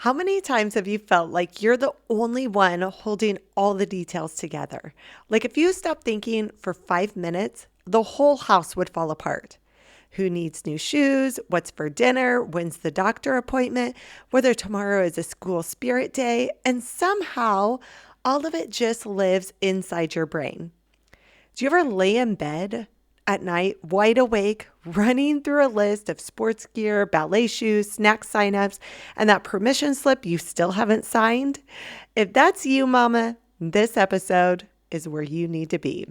How many times have you felt like you're the only one holding all the details together? Like if you stop thinking for 5 minutes, the whole house would fall apart. Who needs new shoes? What's for dinner? When's the doctor appointment? Whether tomorrow is a school spirit day? And somehow all of it just lives inside your brain. Do you ever lay in bed at night, wide awake, running through a list of sports gear, ballet shoes, snack signups, and that permission slip you still haven't signed? If that's you, mama, this episode is where you need to be.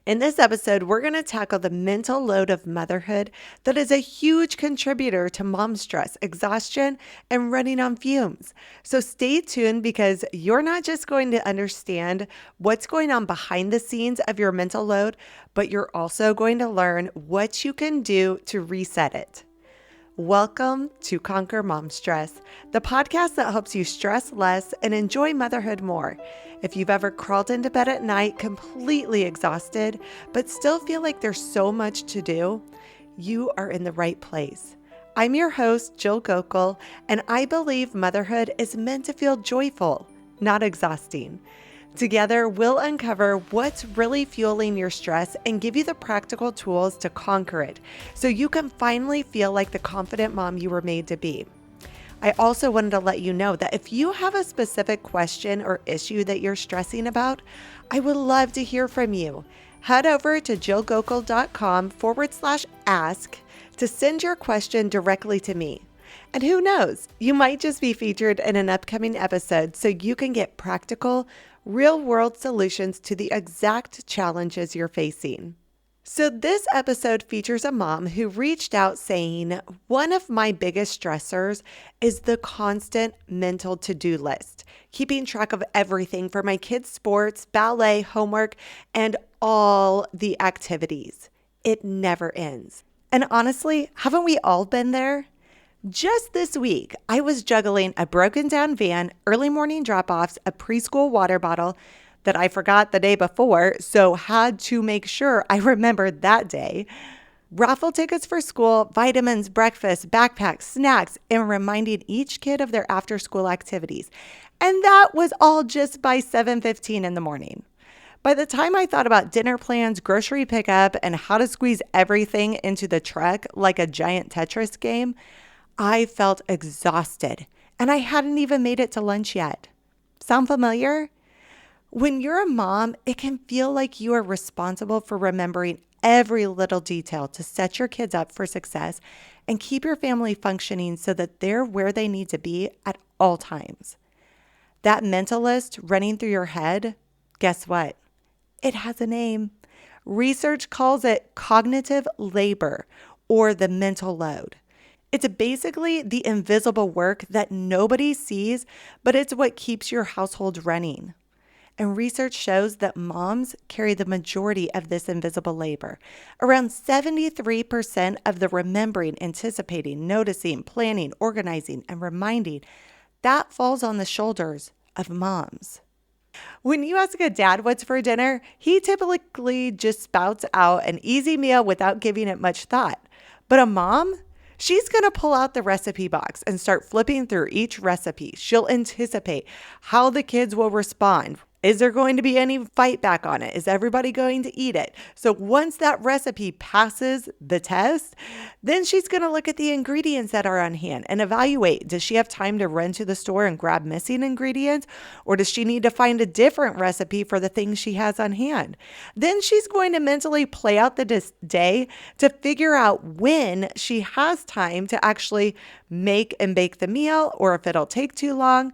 In this episode, we're going to tackle the mental load of motherhood that is a huge contributor to mom stress, exhaustion, and running on fumes. So stay tuned because you're not just going to understand what's going on behind the scenes of your mental load, but you're also going to learn what you can do to reset it. Welcome to Conquer Mom Stress, the podcast that helps you stress less and enjoy motherhood more. If you've ever crawled into bed at night completely exhausted, but still feel like there's so much to do, you are in the right place. I'm your host, Jill Gokul, and I believe motherhood is meant to feel joyful, not exhausting. Together, we'll uncover what's really fueling your stress and give you the practical tools to conquer it so you can finally feel like the confident mom you were made to be. I also wanted to let you know that if you have a specific question or issue that you're stressing about, I would love to hear from you. Head over to jillgokul.com/ask to send your question directly to me. And who knows, you might just be featured in an upcoming episode so you can get practical, real-world solutions to the exact challenges you're facing. So this episode features a mom who reached out saying, one of my biggest stressors is the constant mental to-do list, keeping track of everything for my kids' sports, ballet, homework, and all the activities. It never ends. And honestly, haven't we all been there? Just this week, I was juggling a broken down van, early morning drop-offs, a preschool water bottle that I forgot the day before, so had to make sure I remembered that day, raffle tickets for school, vitamins, breakfast, backpacks, snacks, and reminding each kid of their after-school activities. And that was all just by 7:15 in the morning. By the time I thought about dinner plans, grocery pickup, and how to squeeze everything into the truck like a giant Tetris game, I felt exhausted, and I hadn't even made it to lunch yet. Sound familiar? When you're a mom, it can feel like you are responsible for remembering every little detail to set your kids up for success and keep your family functioning so that they're where they need to be at all times. That mental list running through your head, guess what? It has a name. Research calls it cognitive labor or the mental load. It's basically the invisible work that nobody sees, but it's what keeps your household running. And research shows that moms carry the majority of this invisible labor. Around 73% of the remembering, anticipating, noticing, planning, organizing, and reminding, that falls on the shoulders of moms. When you ask a dad what's for dinner, he typically just spouts out an easy meal without giving it much thought. But a mom? She's going to pull out the recipe box and start flipping through each recipe. She'll anticipate how the kids will respond. Is there going to be any fight back on it? Is everybody going to eat it? So once that recipe passes the test, then she's going to look at the ingredients that are on hand and evaluate. Does she have time to run to the store and grab missing ingredients? Or does she need to find a different recipe for the things she has on hand? Then she's going to mentally play out the day to figure out when she has time to actually make and bake the meal or if it'll take too long.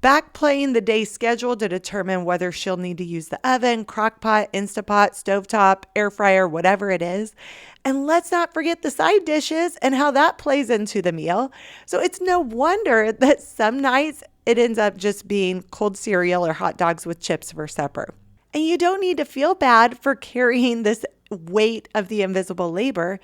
Backplaying the day's schedule to determine whether she'll need to use the oven, crock pot, Instapot, stovetop, air fryer, whatever it is. And let's not forget the side dishes and how that plays into the meal. So it's no wonder that some nights it ends up just being cold cereal or hot dogs with chips for supper. And you don't need to feel bad for carrying this weight of the invisible labor.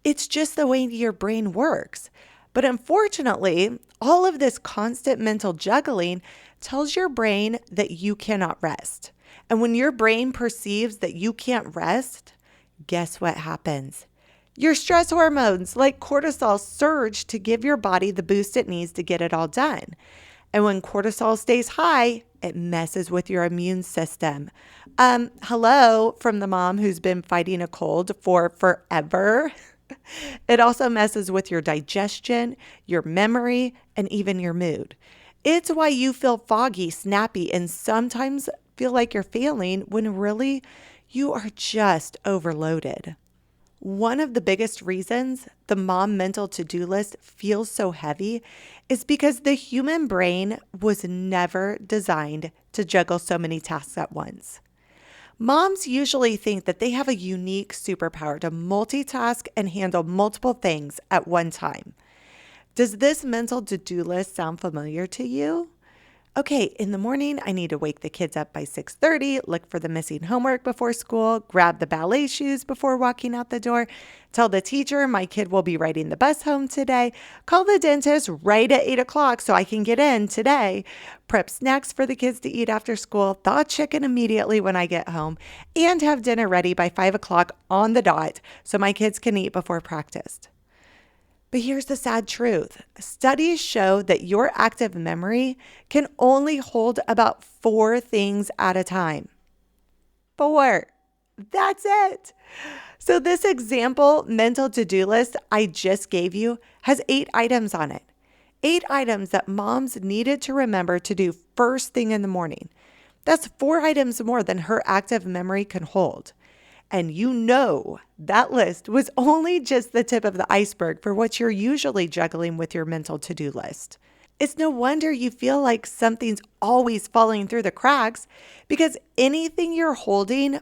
It's just the way your brain works. But unfortunately, all of this constant mental juggling tells your brain that you cannot rest. And when your brain perceives that you can't rest, guess what happens? Your stress hormones like cortisol surge to give your body the boost it needs to get it all done. And when cortisol stays high, it messes with your immune system. Hello from the mom who's been fighting a cold for forever. It also messes with your digestion, your memory, and even your mood. It's why you feel foggy, snappy, and sometimes feel like you're failing when really you are just overloaded. One of the biggest reasons the mom mental to-do list feels so heavy is because the human brain was never designed to juggle so many tasks at once. Moms usually think that they have a unique superpower to multitask and handle multiple things at one time. Does this mental to-do list sound familiar to you? Okay, in the morning, I need to wake the kids up by 6:30, look for the missing homework before school, grab the ballet shoes before walking out the door, tell the teacher my kid will be riding the bus home today, call the dentist right at 8 o'clock so I can get in today, prep snacks for the kids to eat after school, thaw chicken immediately when I get home, and have dinner ready by 5 o'clock on the dot so my kids can eat before practice. But here's the sad truth. Studies show that your active memory can only hold about 4 things at a time. 4. That's it. So this example mental to-do list I just gave you has 8 items on it. 8 items that moms needed to remember to do first thing in the morning. That's 4 items more than her active memory can hold. And you know that list was only just the tip of the iceberg for what you're usually juggling with your mental to-do list. It's no wonder you feel like something's always falling through the cracks because anything you're holding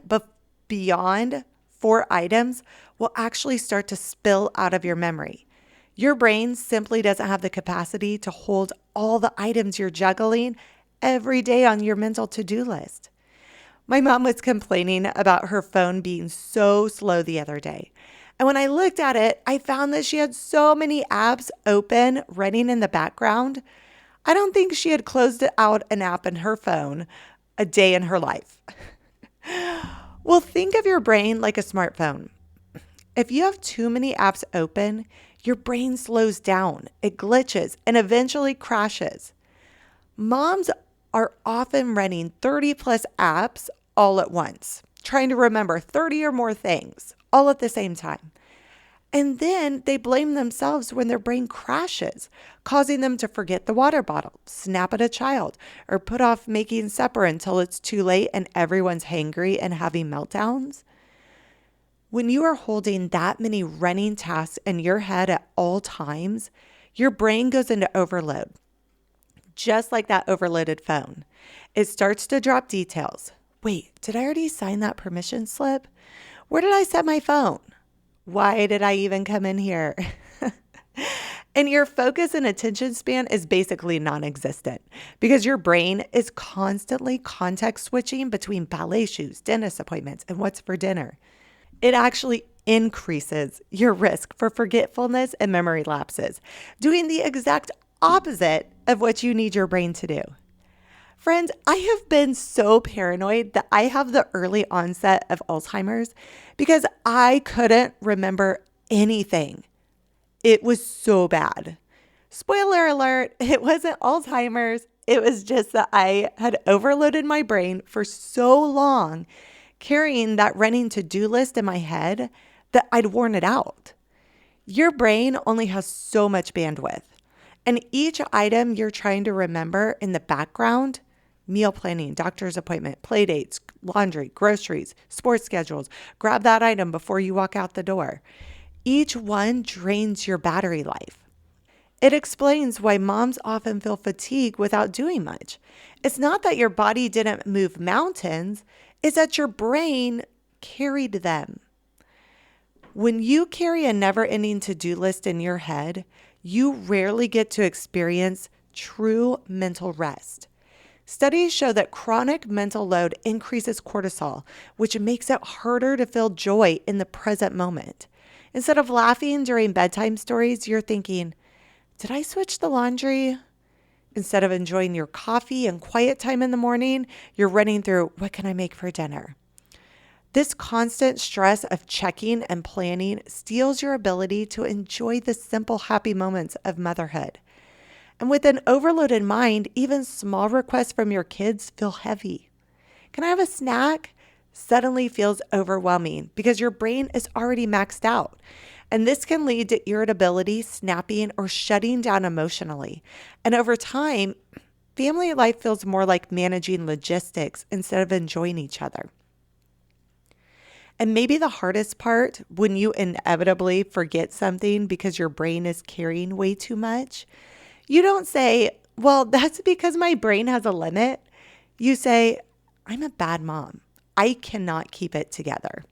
beyond 4 items will actually start to spill out of your memory. Your brain simply doesn't have the capacity to hold all the items you're juggling every day on your mental to-do list. My mom was complaining about her phone being so slow the other day. And when I looked at it, I found that she had so many apps open, running in the background. I don't think she had closed out an app in her phone a day in her life. Well, think of your brain like a smartphone. If you have too many apps open, your brain slows down, it glitches, and eventually crashes. Moms are often running 30 plus apps all at once, trying to remember 30 or more things all at the same time. And then they blame themselves when their brain crashes, causing them to forget the water bottle, snap at a child, or put off making supper until it's too late and everyone's hangry and having meltdowns. When you are holding that many running tasks in your head at all times, your brain goes into overload. Just like that overloaded phone. It starts to drop details. Wait, did I already sign that permission slip? Where did I set my phone? Why did I even come in here? And your focus and attention span is basically non-existent because your brain is constantly context switching between ballet shoes, dentist appointments, and what's for dinner. It actually increases your risk for forgetfulness and memory lapses, doing the exact opposite of what you need your brain to do. Friends, I have been so paranoid that I have the early onset of Alzheimer's because I couldn't remember anything. It was so bad. Spoiler alert, it wasn't Alzheimer's. It was just that I had overloaded my brain for so long, carrying that running to-do list in my head that I'd worn it out. Your brain only has so much bandwidth. And each item you're trying to remember in the background, meal planning, doctor's appointment, play dates, laundry, groceries, sports schedules, grab that item before you walk out the door. Each one drains your battery life. It explains why moms often feel fatigued without doing much. It's not that your body didn't move mountains, it's that your brain carried them. When you carry a never-ending to-do list in your head, you rarely get to experience true mental rest. Studies show that chronic mental load increases cortisol, which makes it harder to feel joy in the present moment. Instead of laughing during bedtime stories, you're thinking, did I switch the laundry? Instead of enjoying your coffee and quiet time in the morning, you're running through, what can I make for dinner? This constant stress of checking and planning steals your ability to enjoy the simple, happy moments of motherhood. And with an overloaded mind, even small requests from your kids feel heavy. Can I have a snack? Suddenly feels overwhelming because your brain is already maxed out. And this can lead to irritability, snapping, or shutting down emotionally. And over time, family life feels more like managing logistics instead of enjoying each other. And maybe the hardest part, when you inevitably forget something because your brain is carrying way too much, you don't say, well, that's because my brain has a limit. You say, I'm a bad mom. I cannot keep it together.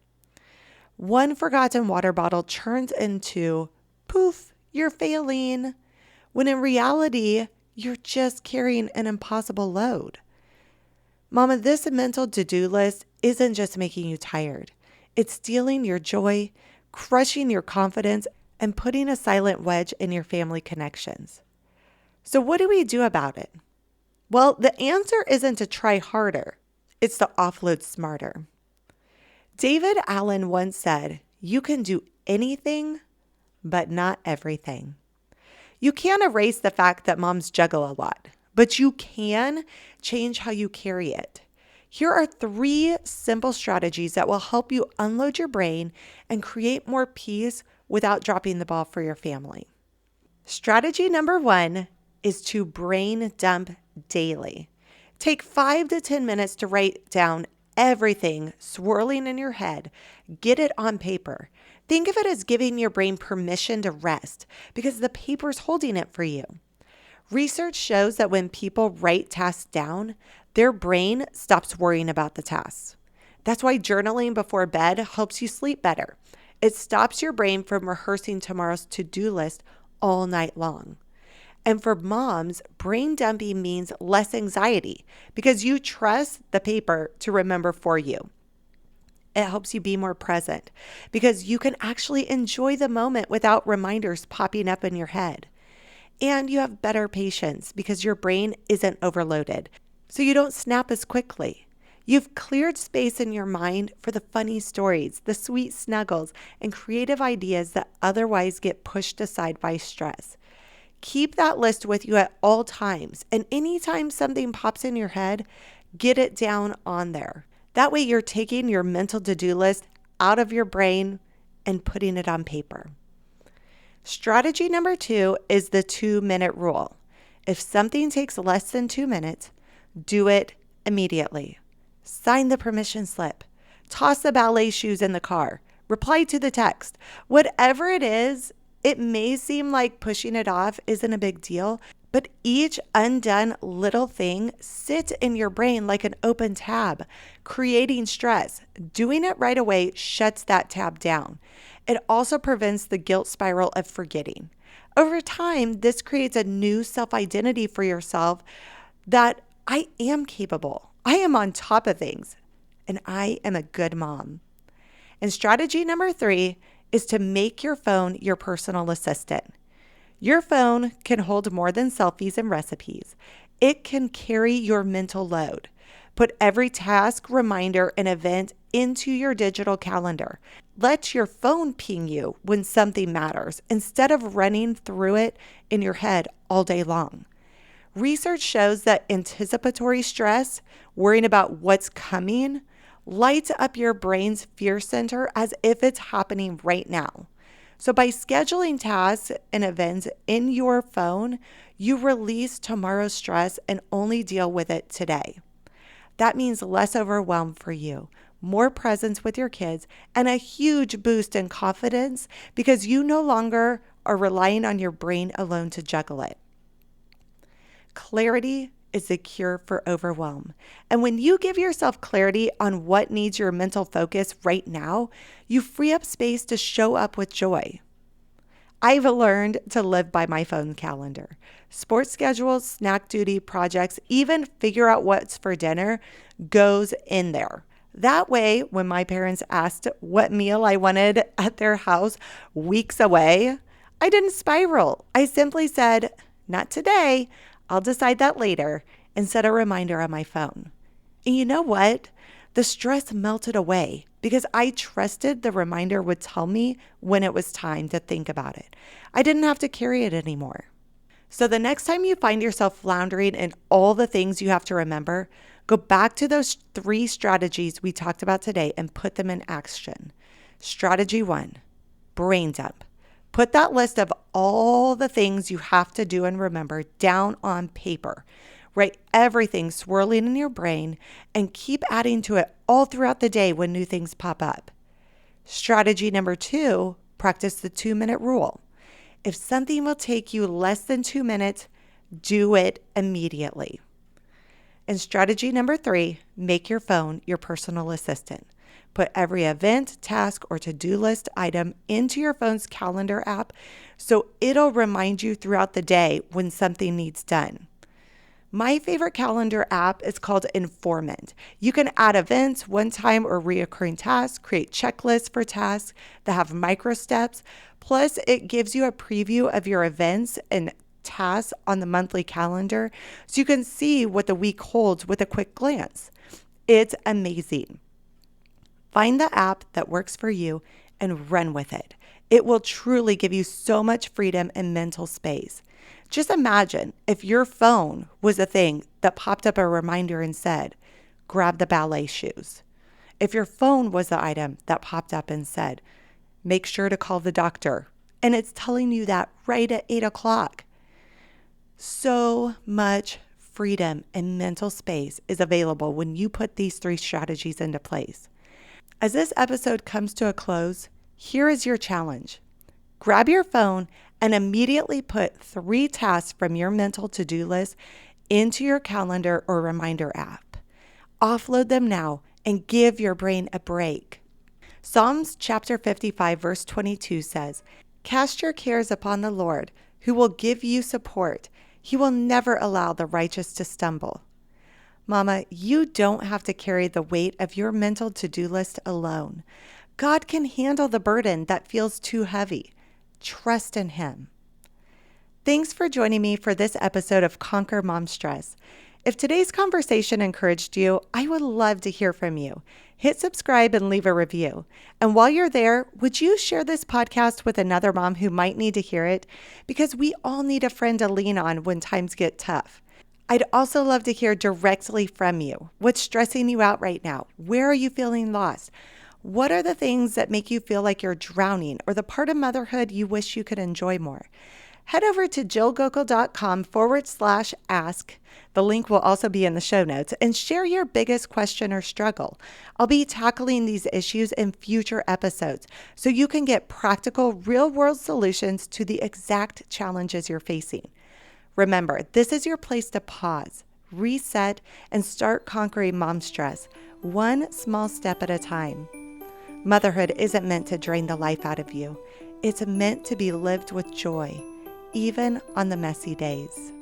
One forgotten water bottle turns into, poof, you're failing, when in reality, you're just carrying an impossible load. Mama, this mental to-do list isn't just making you tired. It's stealing your joy, crushing your confidence, and putting a silent wedge in your family connections. So what do we do about it? Well, the answer isn't to try harder. It's to offload smarter. David Allen once said, you can do anything, but not everything. You can't erase the fact that moms juggle a lot, but you can change how you carry it. Here are 3 simple strategies that will help you unload your brain and create more peace without dropping the ball for your family. Strategy number 1 is to brain dump daily. Take 5 to 10 minutes to write down everything swirling in your head. Get it on paper. Think of it as giving your brain permission to rest because the paper's holding it for you. Research shows that when people write tasks down, their brain stops worrying about the tasks. That's why journaling before bed helps you sleep better. It stops your brain from rehearsing tomorrow's to-do list all night long. And for moms, brain dumping means less anxiety because you trust the paper to remember for you. It helps you be more present because you can actually enjoy the moment without reminders popping up in your head. And you have better patience because your brain isn't overloaded, so you don't snap as quickly. You've cleared space in your mind for the funny stories, the sweet snuggles, and creative ideas that otherwise get pushed aside by stress. Keep that list with you at all times, and anytime something pops in your head, get it down on there. That way you're taking your mental to-do list out of your brain and putting it on paper. Strategy number 2 is the 2-minute rule. If something takes less than 2 minutes, do it immediately. Sign the permission slip. Toss the ballet shoes in the car. Reply to the text. Whatever it is, it may seem like pushing it off isn't a big deal, but each undone little thing sits in your brain like an open tab, creating stress. Doing it right away shuts that tab down. It also prevents the guilt spiral of forgetting. Over time, this creates a new self-identity for yourself that I am capable, I am on top of things, and I am a good mom. And strategy number 3 is to make your phone your personal assistant. Your phone can hold more than selfies and recipes. It can carry your mental load. Put every task, reminder, and event into your digital calendar. Let your phone ping you when something matters instead of running through it in your head all day long. Research shows that anticipatory stress, worrying about what's coming, lights up your brain's fear center as if it's happening right now. So by scheduling tasks and events in your phone, you release tomorrow's stress and only deal with it today. That means less overwhelm for you, more presence with your kids, and a huge boost in confidence because you no longer are relying on your brain alone to juggle it. Clarity is the cure for overwhelm. And when you give yourself clarity on what needs your mental focus right now, you free up space to show up with joy. I've learned to live by my phone calendar. Sports schedules, snack duty, projects, even figure out what's for dinner goes in there. That way, when my parents asked what meal I wanted at their house weeks away, I didn't spiral. I simply said, not today. I'll decide that later, and set a reminder on my phone. And you know what? The stress melted away. because I trusted the reminder would tell me when it was time to think about it. I didn't have to carry it anymore. So the next time you find yourself floundering in all the things you have to remember, go back to those 3 strategies we talked about today and put them in action. Strategy 1, brain dump. Put that list of all the things you have to do and remember down on paper. Write everything swirling in your brain and keep adding to it all throughout the day when new things pop up. Strategy number 2, practice the 2-minute rule. If something will take you less than 2 minutes, do it immediately. And strategy number 3, make your phone your personal assistant. Put every event, task, or to-do list item into your phone's calendar app so it'll remind you throughout the day when something needs done. My favorite calendar app is called Informant. You can add events, one-time or reoccurring tasks, create checklists for tasks that have micro steps. Plus, it gives you a preview of your events and tasks on the monthly calendar so you can see what the week holds with a quick glance. It's amazing. Find the app that works for you and run with it. It will truly give you so much freedom and mental space. Just imagine if your phone was a thing that popped up a reminder and said, grab the ballet shoes. If your phone was the item that popped up and said, make sure to call the doctor, and it's telling you that right at 8 o'clock. So much freedom and mental space is available when you put these 3 strategies into place. As this episode comes to a close, here is your challenge. Grab your phone and immediately put 3 tasks from your mental to-do list into your calendar or reminder app. Offload them now and give your brain a break. Psalms chapter 55, verse 22 says, cast your cares upon the Lord, who will give you support. He will never allow the righteous to stumble. Mama, you don't have to carry the weight of your mental to-do list alone. God can handle the burden that feels too heavy. Trust in Him. Thanks for joining me for this episode of Conquer Mom Stress. If today's conversation encouraged you, I would love to hear from you. Hit subscribe and leave a review. And while you're there, would you share this podcast with another mom who might need to hear it? Because we all need a friend to lean on when times get tough. I'd also love to hear directly from you. What's stressing you out right now? Where are you feeling lost? What are the things that make you feel like you're drowning or the part of motherhood you wish you could enjoy more? Head over to jillgokul.com/ask. The link will also be in the show notes, and share your biggest question or struggle. I'll be tackling these issues in future episodes so you can get practical, real-world solutions to the exact challenges you're facing. Remember, this is your place to pause, reset, and start conquering mom stress, one small step at a time. Motherhood isn't meant to drain the life out of you. It's meant to be lived with joy, even on the messy days.